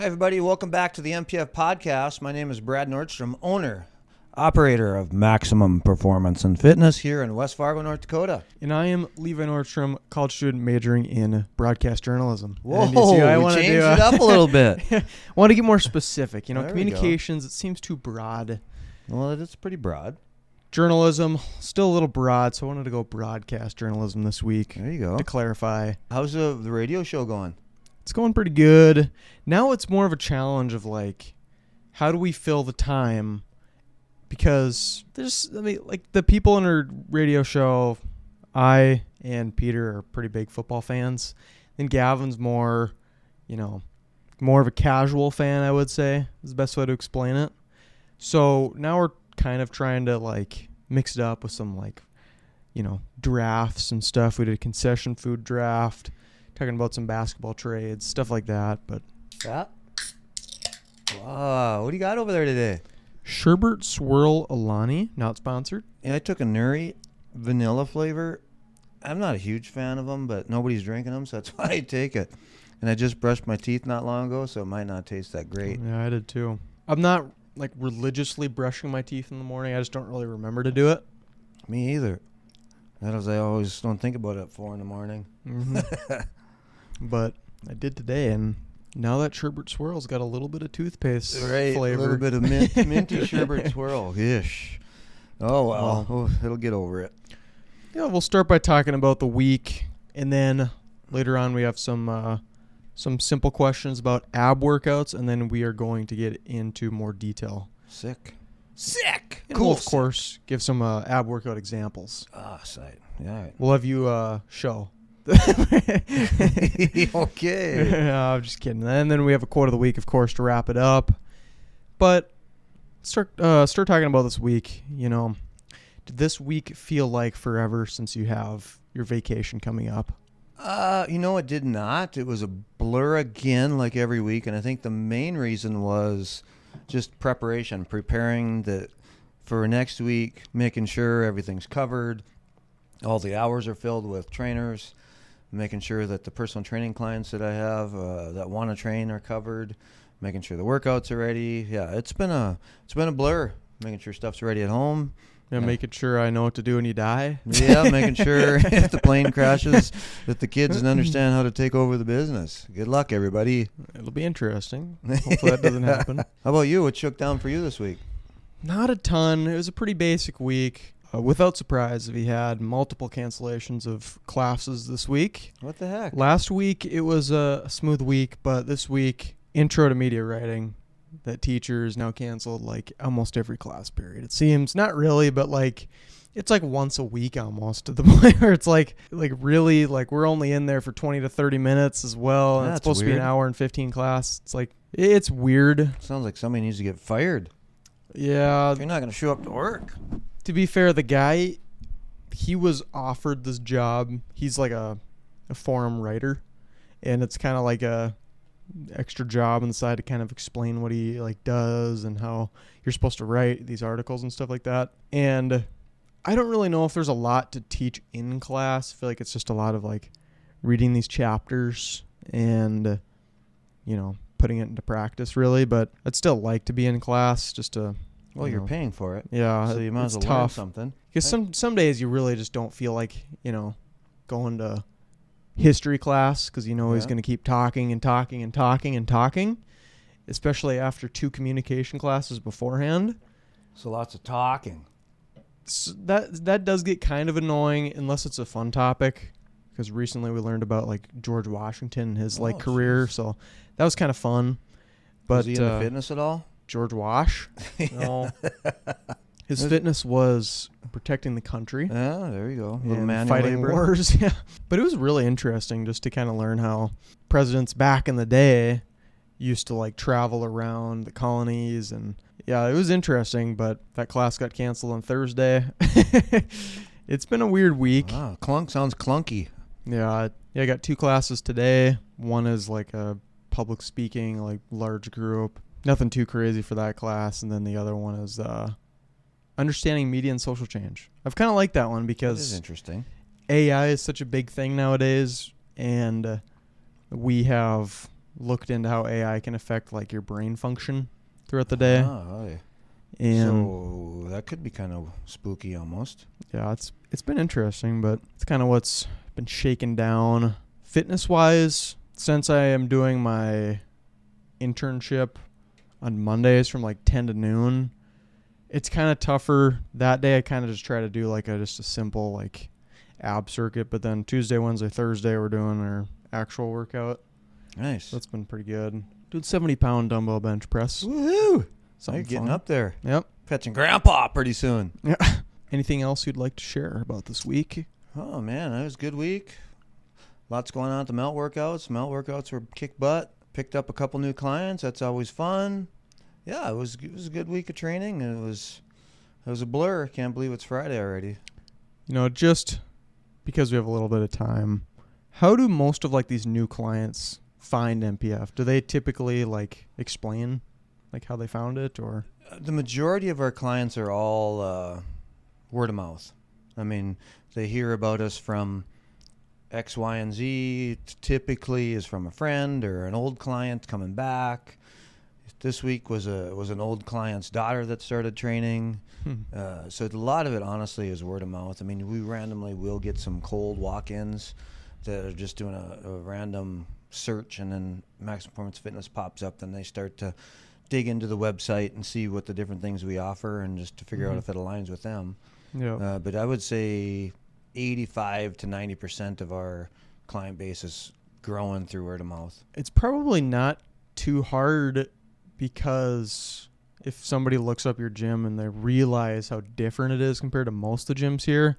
Hi, everybody. Welcome back to the MPF podcast. My name is Brad Nordstrom, owner, operator of Maximum Performance and Fitness here in West Fargo, North Dakota. And I am Levi Nordstrom, college student majoring in broadcast journalism. Whoa, we changed it up a little bit. I want to get more specific. There we Communications, it seems too broad. Well, it's pretty broad. Journalism, still a little broad, so I wanted to go broadcast journalism this week. There you go. To clarify. How's the radio show going? It's going pretty good. Now it's more of a challenge of how do we fill the time? Because the people in our radio show, I and Peter are pretty big football fans. And Gavin's more of a casual fan, I would say, is the best way to explain it. So now we're kind of trying to mix it up with some drafts and stuff. We did a concession food draft, talking about some basketball trades, stuff like that. But yeah. Wow, what do you got over there today? Sherbet Swirl Alani, not sponsored. Yeah, I took a Nuri vanilla flavor. I'm not a huge fan of them, but nobody's drinking them, so that's why I take it. And I just brushed my teeth not long ago, so it might not taste that great. Yeah, I did too. I'm not religiously brushing my teeth in the morning. I just don't really remember to do it. Me either. That is, I always don't think about it at 4 in the morning. Mm-hmm. But I did today, and now that Sherbet Swirl's got a little bit of toothpaste flavor. A little bit of minty Sherbet Swirl. Ish. Oh, well. It'll get over it. Yeah, we'll start by talking about the week, and then later on we have some simple questions about ab workouts, and then we are going to get into more detail. Sick. And cool. We'll, of course, give some ab workout examples. Sight. Yeah. Right. We'll have you show. Okay. No, I'm just kidding. And then we have a quote of the week, of course, to wrap it up. But start talking about this week. Did this week feel like forever since you have your vacation coming up? It did not. It was a blur again, like every week, and I think the main reason was just preparing for next week, making sure everything's covered, all the hours are filled with trainers, making sure that the personal training clients that I have that want to train are covered, making sure the workouts are ready. Yeah, it's been a blur. Making sure stuff's ready at home. Yeah, making sure I know what to do when you die. Yeah, making sure if the plane crashes that the kids understand how to take over the business. Good luck, everybody. It'll be interesting. Hopefully that doesn't happen. How about you? What shook down for you this week? Not a ton. It was a pretty basic week. Without surprise, we had multiple cancellations of classes this week. What the heck? Last week, it was a smooth week, but this week, intro to media writing, that teachers now canceled almost every class period. It seems, not really, but it's once a week almost, to the point where it's really we're only in there for 20 to 30 minutes as well. And it's supposed to be an hour and 15 class. It's weird. Sounds like somebody needs to get fired. Yeah. If you're not going to show up to work. To be fair, the guy, he was offered this job. He's a forum writer, and it's kind of a extra job on the side to kind of explain what he does and how you're supposed to write these articles and stuff like that. And I don't really know if there's a lot to teach in class. I feel like it's just a lot of reading these chapters and putting it into practice, really. But I'd still like to be in class just to. Well, you're paying for it. Yeah, so you might as well learn something. Because some days you really just don't feel like going to history class, because he's going to keep talking and talking and talking and talking, especially after 2 communication classes beforehand. So lots of talking. So that does get kind of annoying unless it's a fun topic, because recently we learned about George Washington and his career, so that was kind of fun. But was he into fitness at all? George Wash? No. His fitness was protecting the country. Yeah, there you go. And fighting wars. Yeah. But it was really interesting just to kind of learn how presidents back in the day used to travel around the colonies. And yeah, it was interesting, but that class got canceled on Thursday. It's been a weird week. Wow, sounds clunky. Yeah, I got 2 classes today. One is a public speaking, large group. Nothing too crazy for that class. And then the other one is understanding media and social change. I've kind of liked that one because that is interesting. AI is such a big thing nowadays, and we have looked into how AI can affect like your brain function throughout the day. Oh, yeah. And So that could be kind of spooky almost. yeah, it's been interesting, but it's kind of what's been shaken down fitness wise since I am doing my internship on Mondays from like 10 to noon. It's kind of tougher that day. I kind of just try to do like just a simple like ab circuit, but then Tuesday, Wednesday, Thursday we're doing our actual workout. Nice. That's been pretty good. Doing 70-pound dumbbell bench press. Woohoo! Something You're getting fun. up there. Yep. Catching grandpa pretty soon. Yeah. Anything else you'd like to share about this week? Oh, man, that was a good week. Lots going on at the melt workouts. Melt workouts were kick butt. Picked up a couple new clients. That's always fun. Yeah, it was a good week of training. It was a blur. Can't believe it's Friday already. Just because we have a little bit of time, how do most of like these new clients find MPF? Do they typically like explain like how they found it, or? The majority of our clients are all word of mouth. I mean, they hear about us from X, Y, and Z. Typically is from a friend or an old client coming back. This week was an old client's daughter that started training. So a lot of it, honestly, is word of mouth. I mean, we randomly will get some cold walk-ins that are just doing a random search, and then Maximum Performance Fitness pops up. Then they start to dig into the website and see what the different things we offer, and just to figure out if it aligns with them. Yeah. But I would say 85 to 90% of our client base is growing through word of mouth. It's probably not too hard, because if somebody looks up your gym and they realize how different it is compared to most of the gyms here,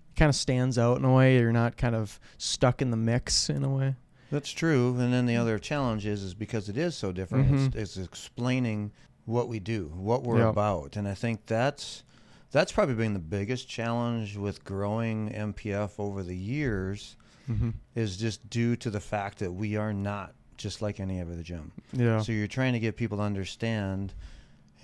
it kind of stands out in a way. You're not kind of stuck in the mix in a way. That's true. And then the other challenge is because it is so different, it's explaining what we do, what we're about. And I think that's probably been the biggest challenge with growing MPF over the years, is just due to the fact that we are not just like any other gym. Yeah. So you're trying to get people to understand,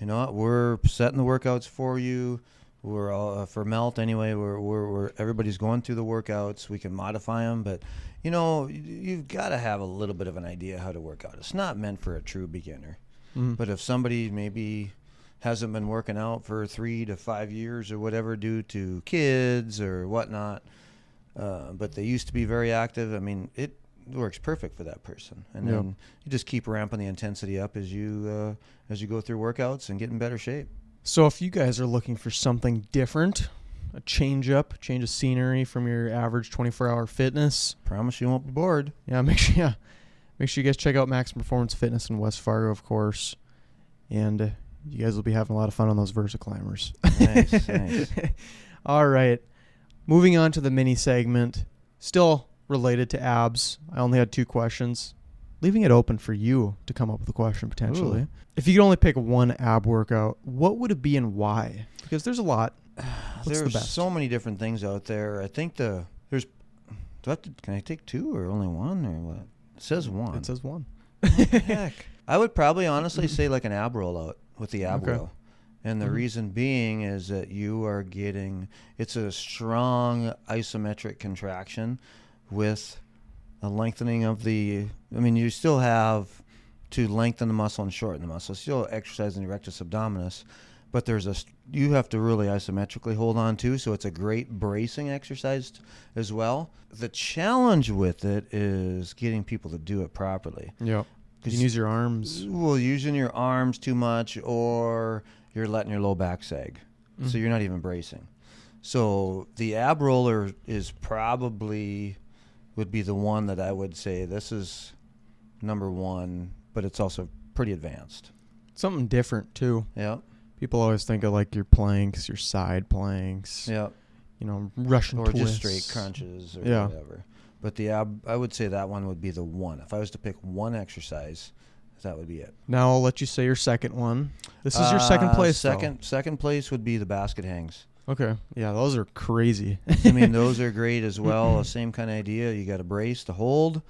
what, we're setting the workouts for you. We're all, for melt anyway, we're everybody's going through the workouts. We can modify them, but you've got to have a little bit of an idea how to work out. It's not meant for a true beginner. But if somebody maybe hasn't been working out for 3 to 5 years or whatever due to kids or whatnot, but they used to be very active, I mean, it works perfect for that person. And then you just keep ramping the intensity up as you go through workouts and get in better shape. So if you guys are looking for something different, a change of scenery from your average 24-hour fitness, Promise you won't be bored. yeah, make sure you guys check out Maximum Performance Fitness in West Fargo, of course, and you guys will be having a lot of fun on those Versa climbers. Nice. All right, moving on to the mini segment, still related to abs. I only had 2 questions, leaving it open for you to come up with a question potentially. Ooh. If you could only pick one ab workout, what would it be and why? Because there's a lot. What's There's the best? so many different things out there. I think can I take 2 or only 1 or what? It says 1. It says 1. What the heck? I would probably honestly say like an ab rollout with the ab row. And the reason being is that you are it's a strong isometric contraction with a lengthening of you still have to lengthen the muscle and shorten the muscle. Still exercising the rectus abdominis, but you have to really isometrically hold on to, so it's a great bracing exercise as well. The challenge with it is getting people to do it properly. Yeah. You can use your arms. Well, using your arms too much, or you're letting your low back sag. So you're not even bracing. So the ab roller would be the one that I would say this is number 1, but it's also pretty advanced. Something different too. Yeah. People always think of like your planks, your side planks. Yeah. Russian or twists. just straight crunches or whatever. But the ab, I would say that one would be the one. If I was to pick one exercise, that would be it. Now I'll let you say your second one. This is your second place. Second place would be the basket hangs. Okay. Yeah, those are crazy. I mean, those are great as well. Same kind of idea. You got a brace to hold,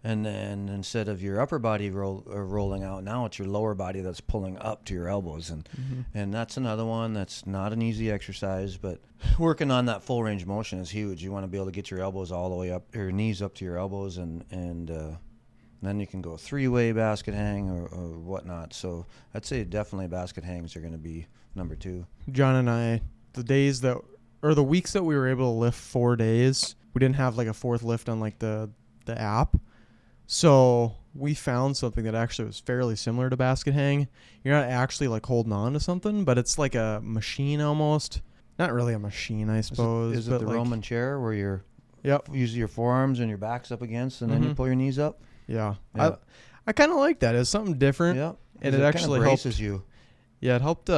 and then instead of your upper body rolling out, now it's your lower body that's pulling up to your elbows, and that's another one that's not an easy exercise, but working on that full range motion is huge. You want to be able to get your elbows all the way up, or your knees up to your elbows, and And then you can go 3-way basket hang or whatnot. So I'd say definitely basket hangs are going to be number 2. John and I, the weeks that we were able to lift 4 days, we didn't have like a fourth lift on like the app. So we found something that actually was fairly similar to basket hang. You're not actually like holding on to something, but it's like a machine almost. Not really a machine, I suppose. Is it the Roman chair where you're using your forearms and your back's up against, and then you pull your knees up? Yeah. I kind of like that. It's something different. Yeah. And it actually braces helped. you. Yeah, it helped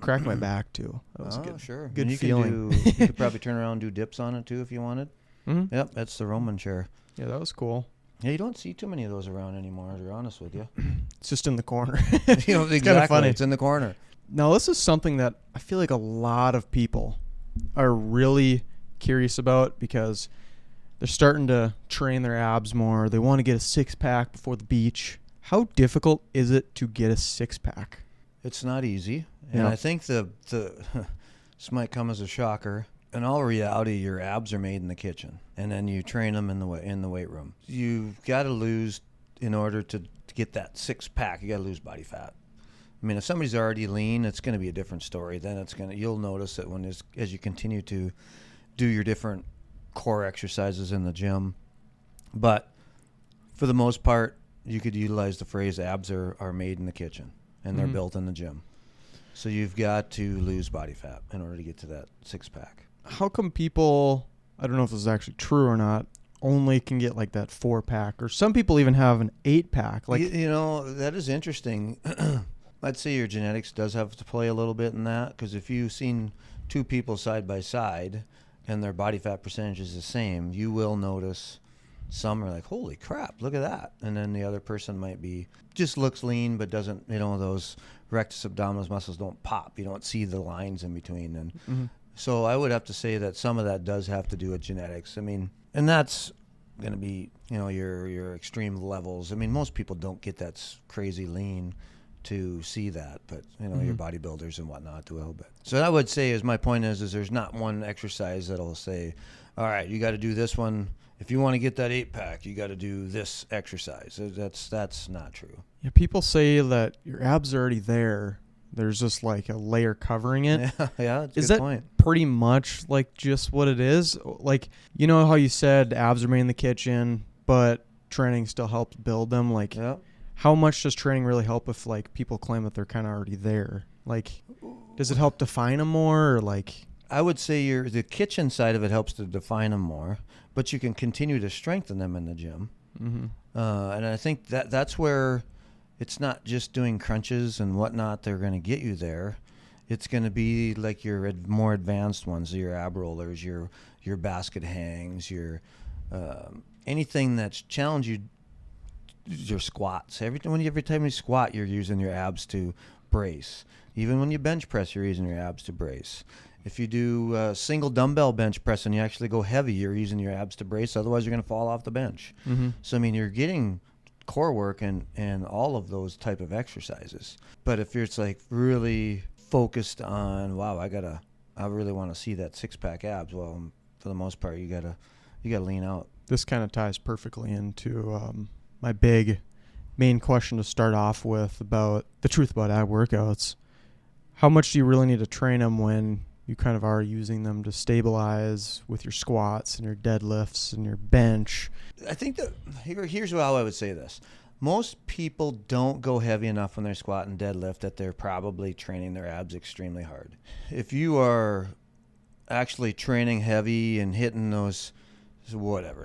crack my back too. That was good. Sure. Good and feeling. You could probably turn around and do dips on it too if you wanted. Mm-hmm. Yep, that's the Roman chair. Yeah, that was cool. Yeah, you don't see too many of those around anymore, to be honest with you. It's just in the corner. It's kind of funny. It's in the corner. Now, this is something that I feel like a lot of people are really curious about because they're starting to train their abs more. They want to get a six-pack before the beach. How difficult is it to get a six-pack? It's not easy. And I think this might come as a shocker. In all reality, your abs are made in the kitchen, and then you train them in the weight room. You've got to lose, in order to get that six-pack, you got to lose body fat. I mean, if somebody's already lean, it's going to be a different story. Then you'll notice that as you continue to do your different core exercises in the gym. But for the most part, you could utilize the phrase abs are made in the kitchen, and they're built in the gym. So you've got to lose body fat in order to get to that six-pack. How come people, I don't know if this is actually true or not, only can get like that 4-pack, or some people even have an 8-pack? Like, that is interesting. I'd say your genetics does have to play a little bit in that, because if you've seen two people side by side and their body fat percentage is the same, you will notice some are like, holy crap, look at that. And then the other person might be, just looks lean, but doesn't, those rectus abdominis muscles don't pop. You don't see the lines in between. And so I would have to say that some of that does have to do with genetics. I mean, and that's going to be, your extreme levels. I mean, most people don't get that crazy lean to see that, but your bodybuilders and whatnot do a little bit. So I would say, my point is there's not one exercise that'll say, all right, you got to do this one. If you want to get that 8-pack, you got to do this exercise. That's not true. Yeah, people say that your abs are already there. There's just like a layer covering it. Yeah, that's is a good that point. Pretty much like just what it is? Like, you know how you said abs are made in the kitchen, but training still helps build them? Like, how much does training really help if like people claim that they're kind of already there? Like, does it help define them more, or like? I would say the kitchen side of it helps to define them more, but you can continue to strengthen them in the gym. And I think that's where it's not just doing crunches and whatnot they're going to get you there. It's going to be like your more advanced ones, your ab rollers, your basket hangs, your anything that's challenge you, your squats. Every time you squat, you're using your abs to brace. Even when you bench press, you're using your abs to brace. If you do single dumbbell bench press and you actually go heavy, you're using your abs to brace. Otherwise, you're going to fall off the bench. So, I mean, you're getting core work and all of those type of exercises. But if you're like really focused on, wow, I really want to see that 6-pack abs, well, for the most part, you gotta lean out. This kind of ties perfectly into my main question to start off with about the truth about ab workouts. How much do you really need to train them when you kind of are using them to stabilize with your squats and your deadlifts and your bench? I think that here's how I would say this. Most people don't go heavy enough when they're squat and deadlift that they're probably training their abs extremely hard. If you are actually training heavy and hitting those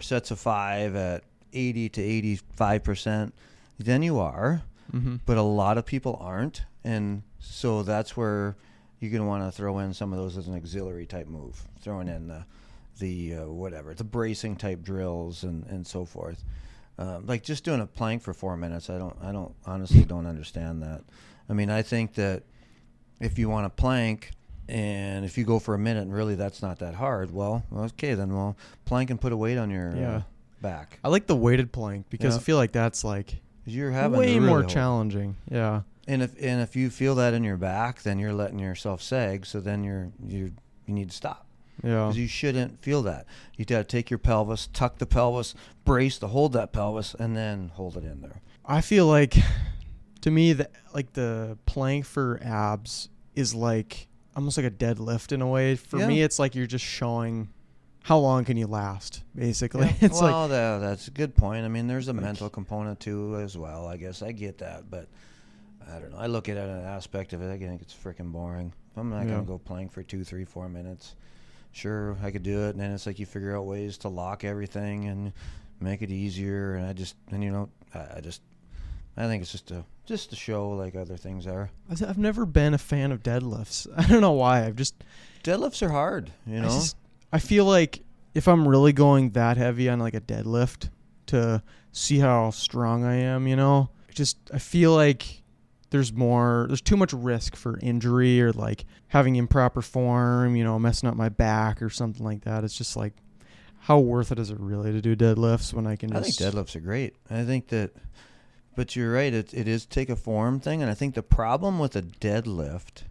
sets of 5 at 80 to 85%, then you are. But a lot of people aren't, and so that's where you're going to want to throw in some of those as an auxiliary type move, throwing in the bracing type drills and so forth. Like just doing a plank for 4 minutes, I honestly don't understand that. I mean, I think that if you want to plank and if you go for a minute and really that's not that hard, well, okay, then plank and put a weight on your back. I like the weighted plank because I feel like that's like you're having way really more challenging. Yeah. And if you feel that in your back, then you're letting yourself sag, so then you need to stop. Yeah. Because you shouldn't feel that. You got to take your pelvis, tuck the pelvis, brace to hold that pelvis, and then hold it in there. I feel like, to me, the plank for abs is like almost like a deadlift in a way. For me, it's like you're just showing how long can you last, basically. Yeah. It's well, that's a good point. I mean, there's a mental component too as well. I guess I get that, but I don't know. I look at it an aspect of it. I think it's freaking boring. I'm not going to go plank for 2, 3, 4 minutes. Sure, I could do it, and then it's like you figure out ways to lock everything and make it easier. And I think it's just a show like other things are. I've never been a fan of deadlifts. I don't know why. Deadlifts are hard, you know. I feel like if I'm really going that heavy on like a deadlift to see how strong I am, you know, I feel like there's too much risk for injury or like having improper form, you know, messing up my back or something like that. It's just like, how worth it is it really to do deadlifts when I think deadlifts are great. I think that, but you're right. It is take a form thing. And I think the problem with a deadlift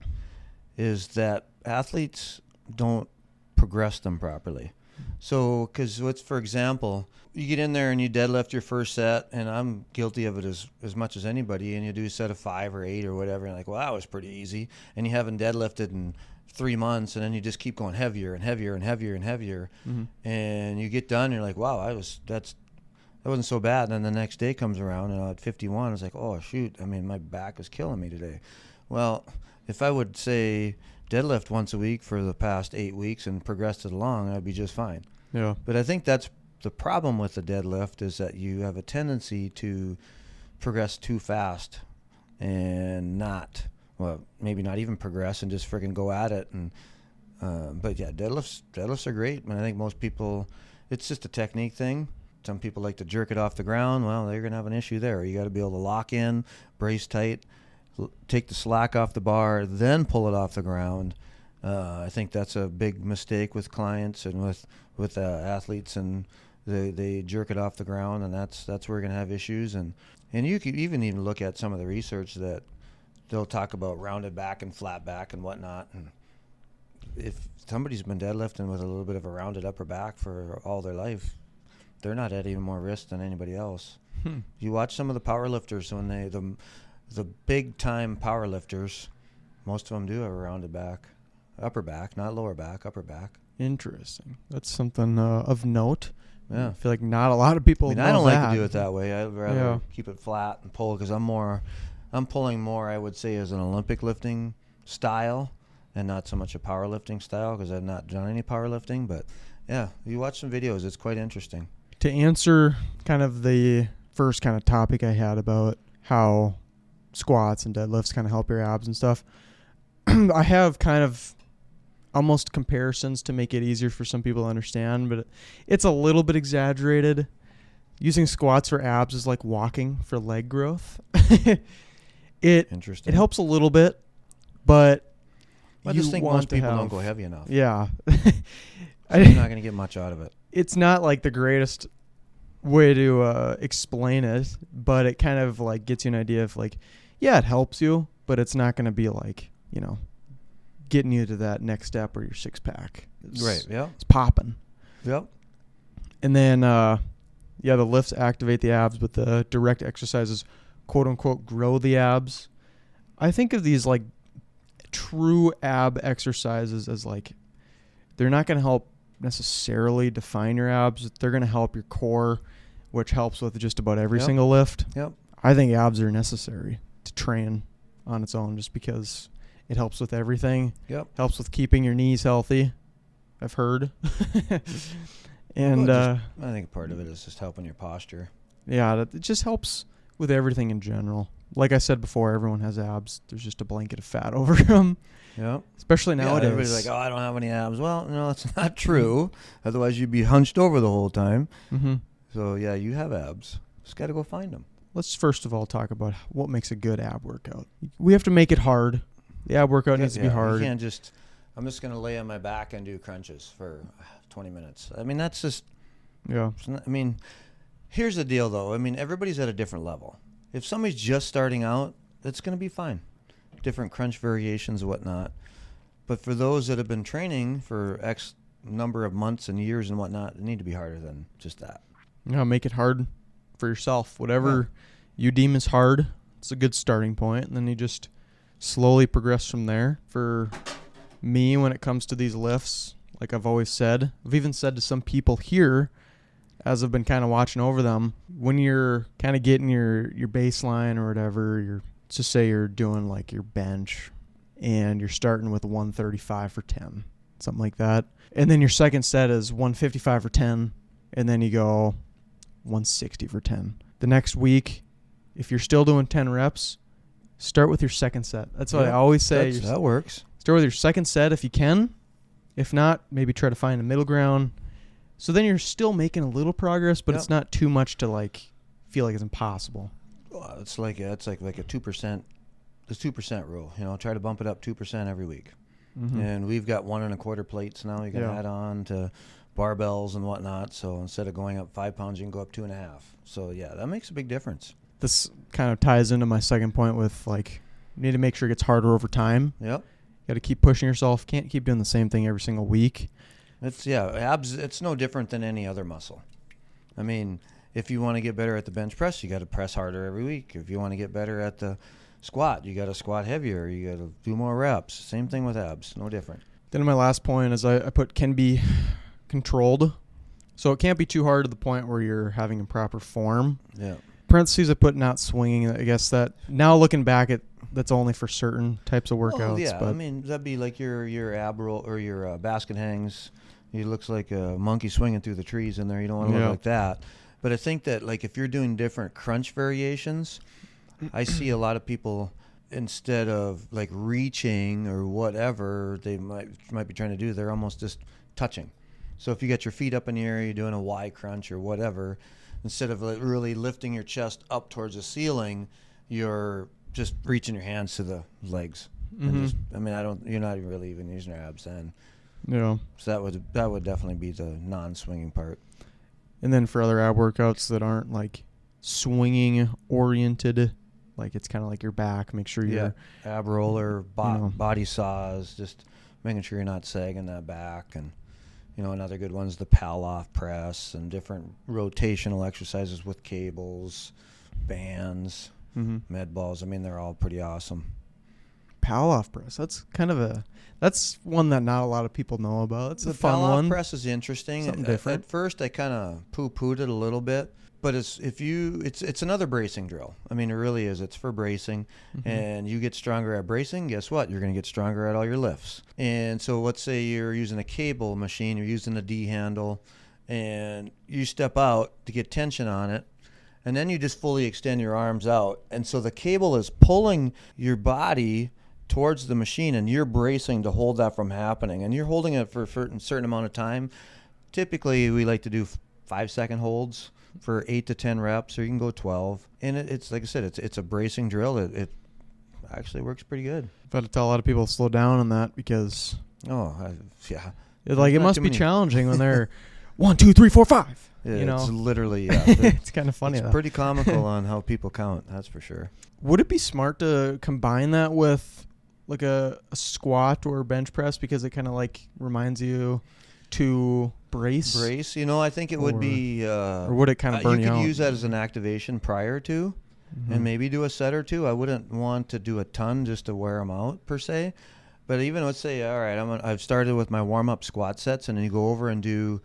is that athletes don't progress them properly. So, because for example, you get in there and you deadlift your first set, and I'm guilty of it as much as anybody, and you do a set of 5 or 8 or whatever, and you're like, well, that was pretty easy, and you haven't deadlifted in 3 months, and then you just keep going heavier and heavier and heavier and heavier, and you get done, and you're like, wow, that wasn't so bad, and then the next day comes around, and at 51, it's like, oh, shoot, I mean, my back is killing me today. Well, if I would say deadlift once a week for the past 8 weeks and progressed it along, I'd be just fine. Yeah. But I think that's the problem with the deadlift, is that you have a tendency to progress too fast and maybe not even progress and just freaking go at it. And but yeah, deadlifts are great. And I think most people, it's just a technique thing. Some people like to jerk it off the ground. Well, they're gonna have an issue there. You got to be able to lock in, brace tight, take the slack off the bar, then pull it off the ground. I think that's a big mistake with clients and with athletes, and they jerk it off the ground, and that's where we're going to have issues. And you could even look at some of the research that they'll talk about rounded back and flat back and whatnot. And if somebody's been deadlifting with a little bit of a rounded upper back for all their life, they're not at even more risk than anybody else. You watch some of the power lifters, when the big time power lifters, most of them do have a rounded back. Upper back, not lower back, upper back. Interesting. That's something of note. Yeah. I feel like not a lot of people know I don't that. like to do it that way. I'd rather keep it flat and pull, because I'm pulling more, I would say, as an Olympic lifting style and not so much a powerlifting style, because I've not done any powerlifting. But yeah, you watch some videos, it's quite interesting. To answer kind of the first kind of topic I had about how squats and deadlifts kind of help your abs and stuff, I have kind of almost comparisons to make it easier for some people to understand, but it's a little bit exaggerated. Using squats for abs is like walking for leg growth. It helps a little bit, but I just think most people don't go heavy enough. Yeah. So you're not going to get much out of it. It's not like the greatest way to explain it, but it kind of like gets you an idea of like, yeah, it helps you, but it's not going to be like, you know, getting you to that next step where your 6-pack. Right, yeah. It's popping. Yep. And then, the lifts activate the abs, but the direct exercises, quote unquote, grow the abs. I think of these like true ab exercises as like, they're not going to help necessarily define your abs. They're going to help your core, which helps with just about every single lift. Yep. I think abs are necessary to train on its own, just because it helps with everything. Yep. Helps with keeping your knees healthy, I've heard. And I think part of it is just helping your posture. Yeah, it just helps with everything in general. Like I said before, everyone has abs. There's just a blanket of fat over them. Yeah. Especially nowadays. Yeah, everybody's like, oh, I don't have any abs. Well, no, that's not true. Otherwise, you'd be hunched over the whole time. Mm-hmm. So, yeah, you have abs. Just got to go find them. Let's first of all talk about what makes a good ab workout. We have to make it hard. The ab workout needs to be hard. You can't just, I'm just going to lay on my back and do crunches for 20 minutes. I mean, that's just, here's the deal, though. I mean, everybody's at a different level. If somebody's just starting out, that's going to be fine. Different crunch variations and whatnot. But for those that have been training for X number of months and years and whatnot, it need to be harder than just that. Make it hard for yourself. Whatever you deem is hard, it's a good starting point, and then you just slowly progress from there. For me, when it comes to these lifts, like I've always said, I've even said to some people here, as I've been kind of watching over them, when you're kind of getting your baseline or whatever, let's just say you're doing like your bench and you're starting with 135 for 10, something like that. And then your second set is 155 for 10, and then you go 160 for 10. The next week, if you're still doing 10 reps, start with your second set. That's what I always say. That works. Start with your second set if you can. If not, maybe try to find a middle ground. So then you're still making a little progress, but it's not too much to like feel like it's impossible. Well, it's like a 2%. The 2% rule. Try to bump it up 2% every week. Mm-hmm. And we've got 1 1/4 plates now. You can add on to barbells and whatnot. So instead of going up 5 pounds, you can go up 2.5. So that makes a big difference. This kind of ties into my second point with like you need to make sure it gets harder over time. Yep. You got to keep pushing yourself. Can't keep doing the same thing every single week. Abs. It's no different than any other muscle. I mean, if you want to get better at the bench press, you got to press harder every week. If you want to get better at the squat, you got to squat heavier. You got to do more reps. Same thing with abs. No different. Then my last point is I put can be controlled. So it can't be too hard to the point where you're having improper form. Yeah. Parentheses I put not swinging. I guess that now looking back that's only for certain types of workouts. Oh, yeah. But I mean, that'd be like your ab roll or your basket hangs. It looks like a monkey swinging through the trees in there. You don't want to look like that. But I think that like if you're doing different crunch variations, I see a lot of people instead of like reaching or whatever they might be trying to do, they're almost just touching. So if you got your feet up in the air, you're doing a Y crunch or whatever, instead of like really lifting your chest up towards the ceiling, you're just reaching your hands to the legs. Mm-hmm. You're not really even using your abs then. Yeah. So that would definitely be the non-swinging part. And then for other ab workouts that aren't like swinging oriented, like it's kind of like your back, make sure you're ab roller, body saws, just making sure you're not sagging that back. And another good one's the pal-off press and different rotational exercises with cables, bands, med balls. I mean, they're all pretty awesome. Pal-off press. That's one that not a lot of people know about. It's a fun one. The pal-off press is interesting. Something different. At first, I kind of poo-pooed it a little bit, but it's another bracing drill. I mean, it really is. It's for bracing, and you get stronger at bracing. Guess what? You're going to get stronger at all your lifts. And so, let's say you're using a cable machine, you're using a D handle, and you step out to get tension on it. And then you just fully extend your arms out. And so the cable is pulling your body towards the machine, and you're bracing to hold that from happening. And you're holding it for a certain amount of time. Typically, we like to do 5-second holds for 8 to 10 reps, or you can go 12. And it's like I said, it's a bracing drill. It actually works pretty good. I've had to tell a lot of people to slow down on that because it must be challenging when they're 1, 2, 3, 4, 5. It's literally, it's kind of funny. It's pretty comical on how people count, that's for sure. Would it be smart to combine that with like a squat or bench press because it kind of like reminds you to brace? I think it would be... or would it kind of burn you out? You could use that as an activation prior to, and maybe do a set or two. I wouldn't want to do a ton just to wear them out, per se. But even, let's say, all right, I've started with my warm-up squat sets, and then you go over and do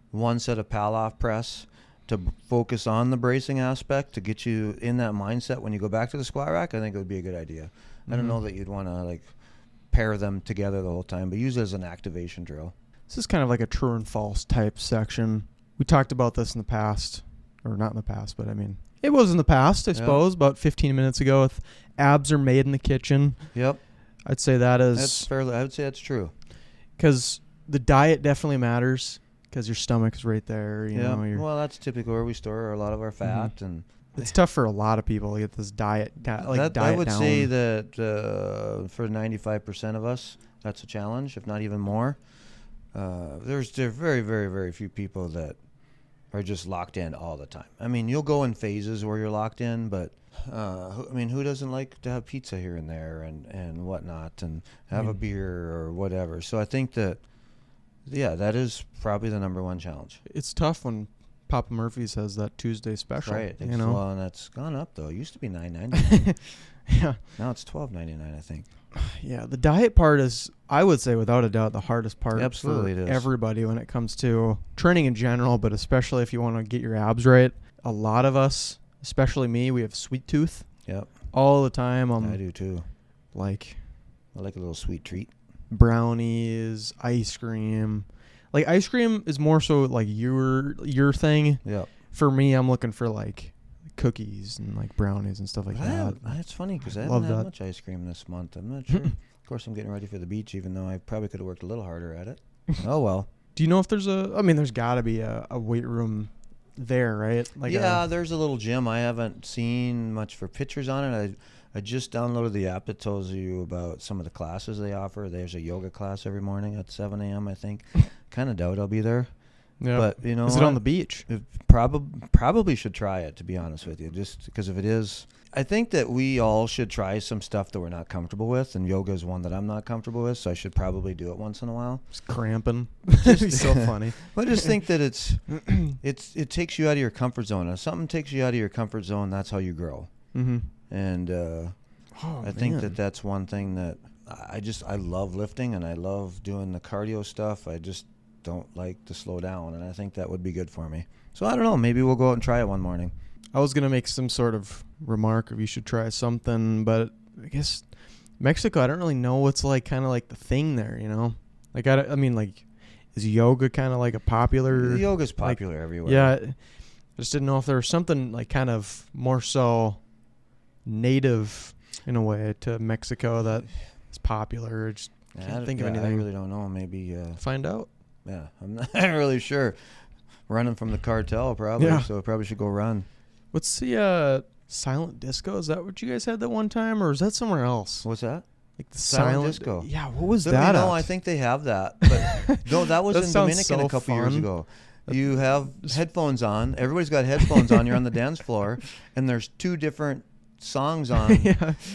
one set of pal-off press to focus on the bracing aspect to get you in that mindset when you go back to the squat rack. I think it would be a good idea. I don't know that you'd want to like pair them together the whole time, but use it as an activation drill. This is kind of like a true and false type section. We talked about this in the past, or not in the past, but I mean, it was in the past, I suppose, about 15 minutes ago with abs are made in the kitchen. Yep. I'd say I would say that's true. Because the diet definitely matters. Because your stomach's right there, well, that's typically where we store a lot of our fat, and it's tough for a lot of people to get this diet diet I would down. say that for 95% of us, that's a challenge, if not even more. There are very, very, very few people that are just locked in all the time. I mean, you'll go in phases where you're locked in, but who doesn't like to have pizza here and there and whatnot, and have a beer or whatever? So I think that Yeah, that is probably the number one challenge. It's tough when Papa Murphy's has that Tuesday special. Right. You know? Well, and that's gone up though. It used to be $9.99. Yeah. Now it's $12.99, I think. Yeah, the diet part is, I would say, without a doubt, the hardest part Absolutely for it is. everybody when it comes to training in general, but especially if you want to get your abs right. A lot of us, especially me, we have sweet tooth Yep. all the time. I do too. Like I like a little sweet treat. brownies, ice cream. Like ice cream is more so like your thing. Yep. For me, I'm looking for like cookies and like brownies and stuff like that. It's funny because I love haven't had that. much ice cream this month. I'm not sure. Of course, I'm getting ready for the beach, even though I probably could have worked a little harder at it. Oh, well. Do you know if there's there's got to be a weight room there, right? Like yeah, there's a little gym. I haven't seen much for pictures on it. I just downloaded the app that tells you about some of the classes they offer. There's a yoga class every morning at 7 a.m., I think. Kind of doubt I'll be there. Yeah. But, you know, is it on the beach? Probably should try it, to be honest with you, just because if it is. I think that we all should try some stuff that we're not comfortable with, and yoga is one that I'm not comfortable with, so I should probably do it once in a while. Just cramping. It'd be so funny. But I just think that it takes you out of your comfort zone. If something takes you out of your comfort zone, that's how you grow. Mm-hmm. And I think that that's one thing that I love lifting, and I love doing the cardio stuff. I just don't like to slow down, and I think that would be good for me. So I don't know. Maybe we'll go out and try it one morning. I was going to make some sort of remark if you should try something, but I guess Mexico, I don't really know what's like kind of like the thing there, you know? Like, I mean, like, is yoga kind of like a popular... Yoga's popular everywhere. Yeah. I just didn't know if there was something like kind of more so native in a way to Mexico that is popular. I just can't think of anything. I really don't know. Maybe... find out. Yeah, I'm not really sure. Running from the cartel, probably, so I probably should go run. What's the silent disco? Is that what you guys had that one time, or is that somewhere else? What's that? Like the silent disco. Yeah, what was that? No, I think they have that. But no, that was in Dominican a couple years ago. You have headphones on. Everybody's got headphones on. You're on the dance floor, and there's two different songs on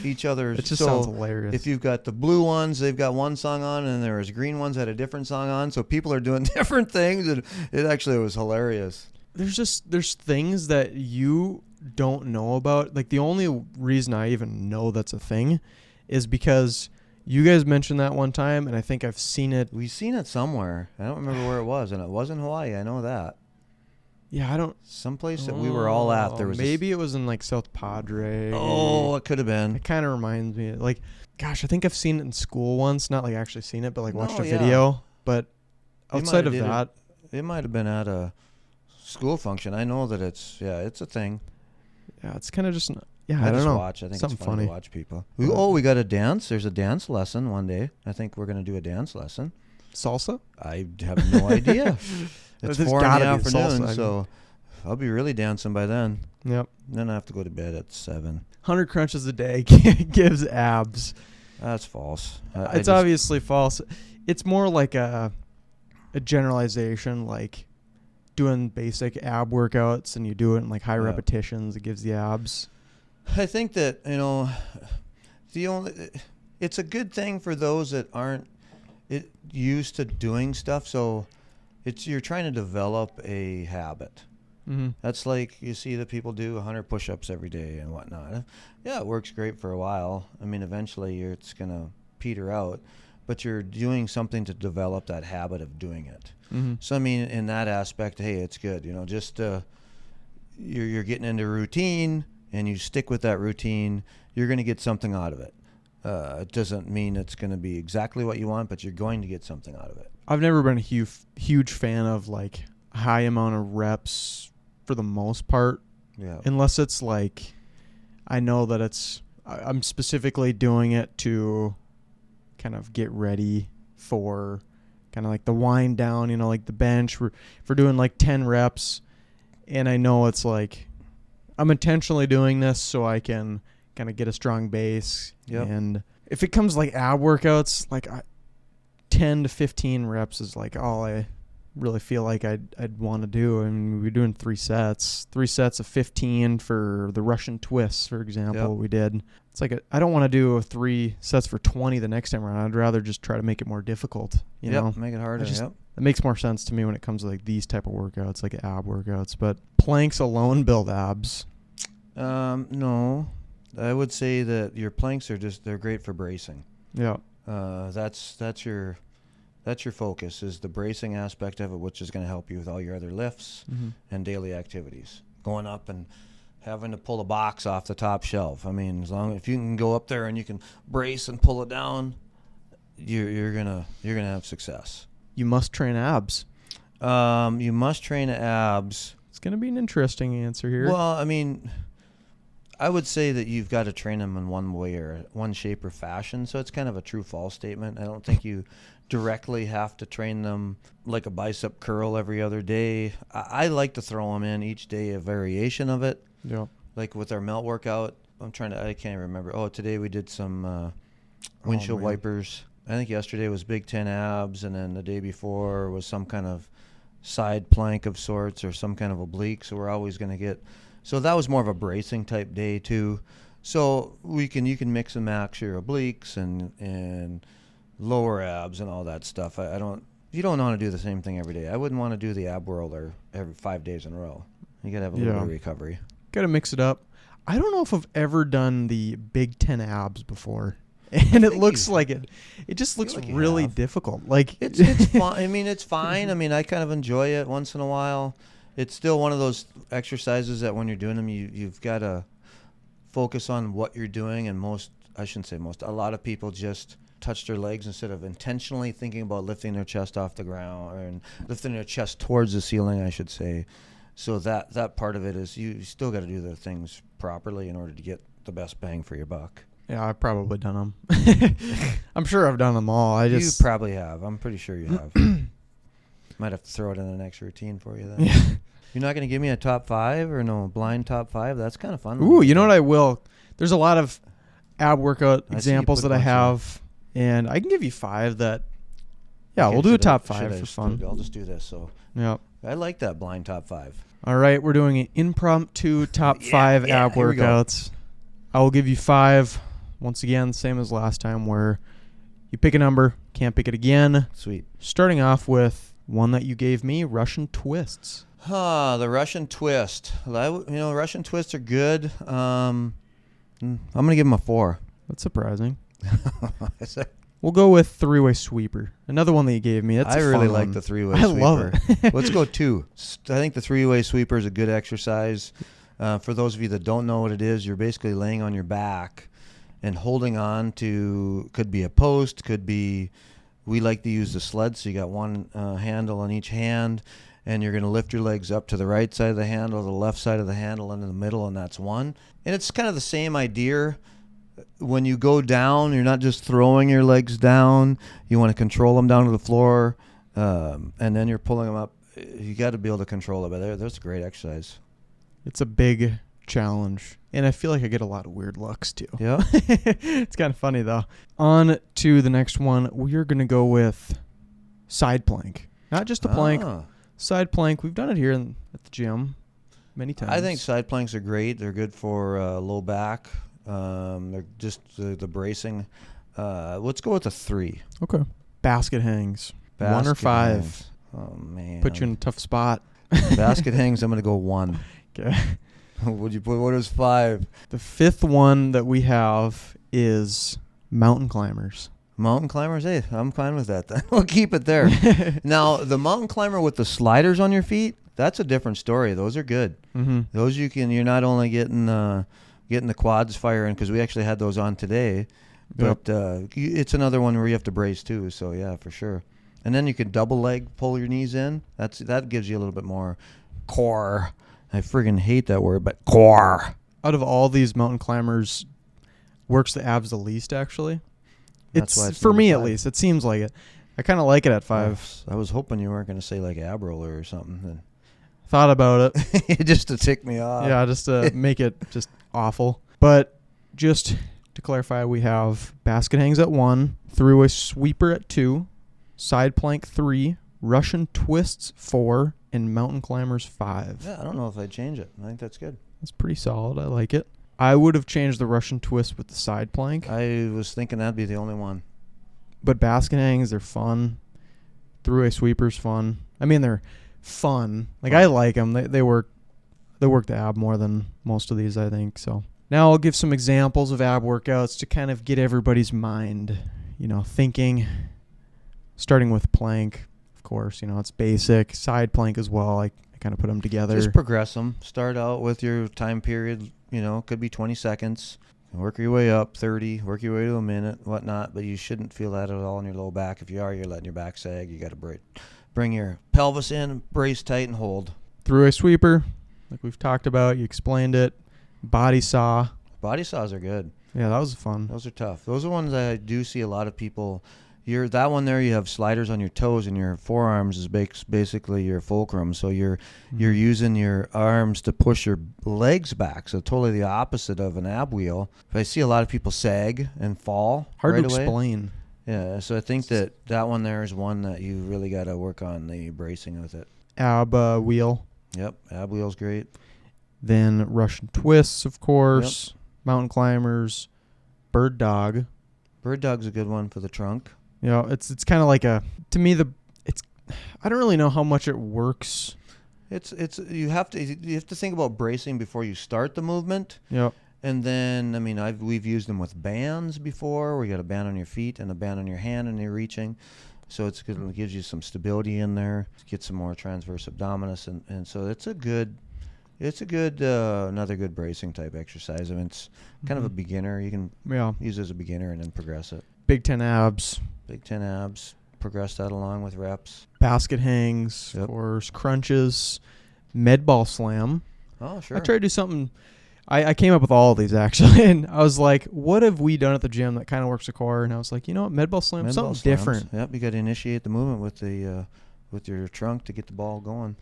each other's. It just sounds hilarious. If you've got the blue ones, they've got one song on, and there's green ones that had a different song on. So people are doing different things, and it was hilarious. There's things that you don't know about. Like the only reason I even know that's a thing is because you guys mentioned that one time, and I think I've seen it. We've seen it somewhere. I don't remember where it was, and it was in Hawaii. I know that. Yeah, I don't. Someplace that we were all at. There was maybe it was in like South Padre. Oh, it could have been. It kind of reminds me, like, gosh, I think I've seen it in school once. Not like actually seen it, but like watched a video. But outside of that, it might have been at a school function. I know that it's a thing. Yeah, it's kind of just. Yeah, I don't know. Watch. I think something it's funny funny to watch people. We got a dance. There's a dance lesson one day. I think we're gonna do a dance lesson. Salsa? I have no idea. It's 4 in the afternoon, so I'll be really dancing by then. Yep. Then I have to go to bed at 7. 100 crunches a day gives abs. That's false. It's obviously false. It's more like a generalization, like doing basic ab workouts, and you do it in like high repetitions. It gives the abs. I think that, it's a good thing for those that aren't used to doing stuff. So you're trying to develop a habit. Mm-hmm. That's like you see that people do 100 push-ups every day and whatnot. Yeah, it works great for a while. I mean, eventually it's going to peter out, but you're doing something to develop that habit of doing it. Mm-hmm. So, I mean, in that aspect, hey, it's good. Just you're getting into routine, and you stick with that routine, you're going to get something out of it. It doesn't mean it's going to be exactly what you want, but you're going to get something out of it. I've never been a huge fan of like high amount of reps for the most part. Yeah. Unless it's like, I know that I'm specifically doing it to kind of get ready for kind of like the wind down, like the bench. We're doing like 10 reps, and I know it's like, I'm intentionally doing this so I can kind of get a strong base. Yep. And if it comes like ab workouts, like 10 to 15 reps is like all I really feel like I'd want to do. I mean, we're doing 3 sets of 15 for the Russian twists, for example. Yep. We did. It's like I don't want to do 3 sets for 20 the next time around. I'd rather just try to make it more difficult. You know, make it harder. It makes more sense to me when it comes to like these type of workouts, like ab workouts. But planks alone build abs. No, I would say that your planks they're great for bracing. Yeah. That's your focus is the bracing aspect of it, which is going to help you with all your other lifts and daily activities. Going up and having to pull a box off the top shelf. I mean, if you can go up there and you can brace and pull it down, you're gonna have success. You must train abs. You must train abs. It's gonna be an interesting answer here. Well, I mean, I would say that you've got to train them in one way or one shape or fashion. So it's kind of a true-false statement. I don't think you directly have to train them like a bicep curl every other day. I like to throw them in each day, a variation of it. Yeah. Like with our melt workout, I can't remember. Oh, today we did some windshield wipers. I think yesterday was Big 10 abs, and then the day before was some kind of side plank of sorts or some kind of oblique. So we're always going to get. So that was more of a bracing type day too. So you can mix and match your obliques and lower abs and all that stuff. You don't want to do the same thing every day. I wouldn't want to do the ab whirler every 5 days in a row. You got to have a little bit of recovery. Got to mix it up. I don't know if I've ever done the Big 10 abs before. And it looks like it just looks like really difficult. Like it's fun. I mean, it's fine. I mean, I kind of enjoy it once in a while. It's still one of those exercises that when you're doing them, you've got to focus on what you're doing. And a lot of people just touch their legs instead of intentionally thinking about lifting their chest off the ground or lifting their chest towards the ceiling, I should say. So that part of it is you still got to do the things properly in order to get the best bang for your buck. Yeah, I've probably done them. I'm sure I've done them all. You probably have. I'm pretty sure you have. Might have to throw it in the next routine for you then. Yeah. You're not going to give me a top 5 or no blind top 5? That's kind of fun. Ooh, you know what I will? There's a lot of ab workout examples that I have, and I can give you 5 that, we'll do a top 5 for fun. I'll just do this. So yeah, I like that blind top 5. All right, we're doing an impromptu top 5 ab workouts. I will give you 5. Once again, same as last time, where you pick a number, can't pick it again. Sweet. Starting off with one that you gave me, Russian twists. The Russian twist. Russian twists are good. I'm going to give them a 4. That's surprising. We'll go with three-way sweeper. Another one that you gave me. I really like the three-way sweeper. I love it. Let's go 2. I think the three-way sweeper is a good exercise. For those of you that don't know what it is, you're basically laying on your back and holding on to, could be a post, we like to use the sled, so you got one handle on each hand, and you're going to lift your legs up to the right side of the handle, the left side of the handle, and in the middle, and that's 1. And it's kind of the same idea. When you go down, you're not just throwing your legs down. You want to control them down to the floor, and then you're pulling them up. You got to be able to control it. But that's a great exercise. It's a big challenge, and I feel like I get a lot of weird looks too. Yeah. It's kind of funny though. On to the next one. We're going to go with side plank. Not just a plank, side plank. We've done it here at the gym many times. I think side planks are great. They're good for low back. They're just the bracing. Let's go with a 3. Okay. Basket hangs. 1 or 5. Hangs. Oh, man. Put you in a tough spot. Basket hangs, I'm going to go 1. Okay. Would you put, what is 5? The 5th one that we have is mountain climbers. Mountain climbers? Hey, I'm fine with that then. We'll keep it there. Now, the mountain climber with the sliders on your feet, that's a different story. Those are good. Mm-hmm. Those you're not only getting the quads firing, because we actually had those on today, but it's another one where you have to brace too. So yeah, for sure. And then you can double leg pull your knees in. That gives you a little bit more core. I friggin' hate that word, but core. Out of all these mountain climbers, works the abs the least actually. That's why it's for me 5. at least. It seems like it. I kind of like it at 5. I was hoping you weren't going to say like ab roller or something. Thought about it. Just to tick me off. Yeah, just to make it just awful. But just to clarify, we have basket hangs at 1, three-way sweeper at 2, side plank 3, Russian twists 4, and mountain climbers 5. Yeah, I don't know if I'd change it. I think that's good. That's pretty solid. I like it. I would have changed the Russian twist with the side plank. I was thinking that'd be the only one. But basket hangs, they're fun. Throughway sweepers fun. I mean, they're fun. Like, I like them. They work the ab more than most of these, I think. So now I'll give some examples of ab workouts to kind of get everybody's mind, thinking. Starting with plank, of course. It's basic. Side plank as well. I kind of put them together. Just progress them. Start out with your time period. Could be 20 seconds. Work your way up, 30. Work your way to a minute, whatnot. But you shouldn't feel that at all in your low back. If you are, you're letting your back sag. You got to bring your pelvis in, brace tight, and hold. Throughway sweeper, like we've talked about. You explained it. Body saw. Body saws are good. Yeah, that was fun. Those are tough. Those are ones that I do see a lot of people. That one there, you have sliders on your toes, and your forearms is basically your fulcrum. So you're using your arms to push your legs back. So totally the opposite of an ab wheel. I see a lot of people sag and fall Hard right to away. explain. Yeah, so I think that one there is one that you really got to work on the bracing with it. Ab wheel. Yep, ab wheel's great. Then Russian twists, of course. Yep. Mountain climbers. Bird dog. Bird dog's a good one for the trunk. It's kind of like I don't really know how much it works. You have to think about bracing before you start the movement. Yep. And then we've used them with bands before, where you got a band on your feet and a band on your hand and you're reaching. So it's good. It gives you some stability in there. Get some more transverse abdominis, and so it's a good another good bracing type exercise. I mean, it's kind of a beginner. You can use it as a beginner and then progress it. Big 10 abs. Big 10 abs. Progress that along with reps. Basket hangs, of course. Crunches. Med ball slam. Oh, sure. I tried to do something. I came up with all of these, actually. And I was like, what have we done at the gym that kind of works the core? And I was like, you know what? Med ball slam, something different. Yep, you got to initiate the movement with your trunk to get the ball going.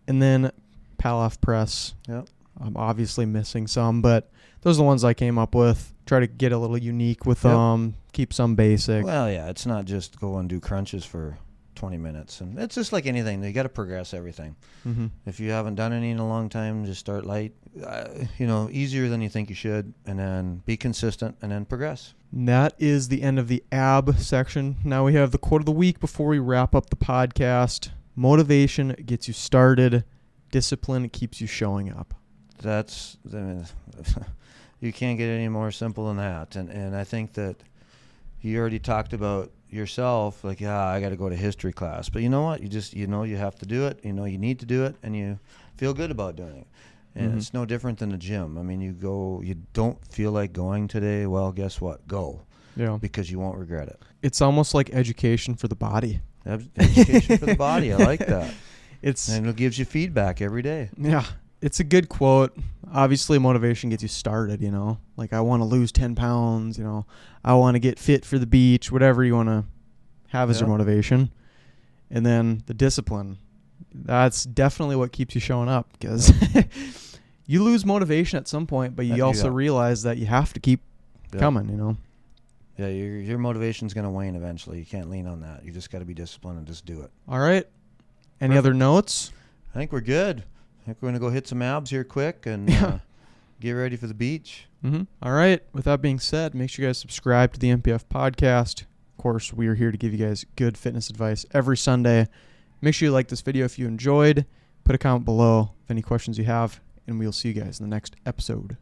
And then Palaf press. Yep. I'm obviously missing some, but those are the ones I came up with. Try to get a little unique with them. Keep some basic. Well, yeah, it's not just go and do crunches for 20 minutes. And it's just like anything. You got to progress everything. Mm-hmm. If you haven't done any in a long time, just start light. Easier than you think you should, and then be consistent, and then progress. And that is the end of the ab section. Now we have the quote of the week before we wrap up the podcast. Motivation gets you started. Discipline keeps you showing up. You can't get any more simple than that. And I think that you already talked about yourself, like, I got to go to history class. But you know what? You have to do it. You need to do it, and you feel good about doing it. And it's no different than the gym. I mean, you don't feel like going today. Well, guess what? Go. Yeah. Because you won't regret it. It's almost like education for the body. Education for the body. I like that. And it gives you feedback every day. Yeah. It's a good quote. Obviously, motivation gets you started, Like, I want to lose 10 pounds, I want to get fit for the beach, whatever you want to have as your motivation. And then the discipline. That's definitely what keeps you showing up, because you lose motivation at some point, but you also realize that you have to keep coming, Yeah, your motivation's going to wane eventually. You can't lean on that. You just got to be disciplined and just do it. All right. Any other notes? I think we're good. I think we're going to go hit some abs here quick and get ready for the beach. Mm-hmm. All right. With that being said, make sure you guys subscribe to the MPF podcast. Of course, we are here to give you guys good fitness advice every Sunday. Make sure you like this video if you enjoyed. Put a comment below if any questions you have, and we'll see you guys in the next episode.